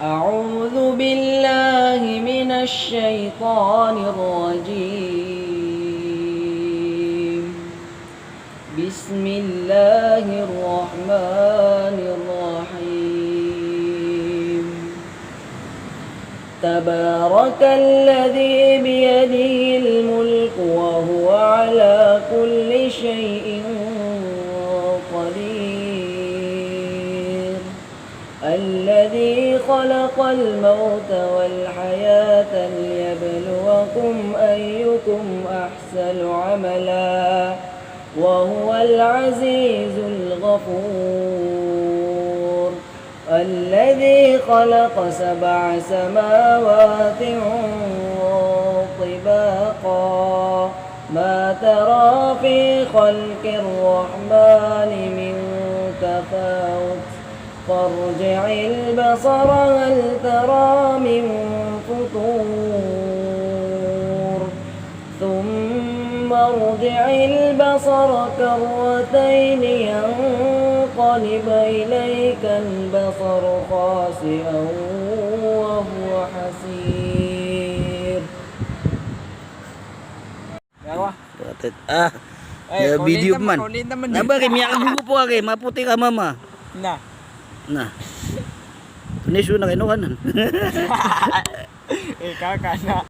أعوذ بالله من الشيطان الرجيم. بسم الله الرحمن الرحيم. تبارك الذي بيده الملك وهو على كل شيء قدير. الذي خلق الموت والحياة ليبلوكم أيكم أحسن عملا وهو العزيز الغفور. الذي خلق 7 سماوات طباقا ما ترى في خلق الرحمن من تفاوت فارجع البصر هل ترى من فطور ثم ارجع البصر كرتين ينقلب إليك البصر خاسئا وهو حسير. Ya video man. Naba kay miya kang po kay maputi ka mama. Nah. Tunis na kay no kanan. Kakak nak.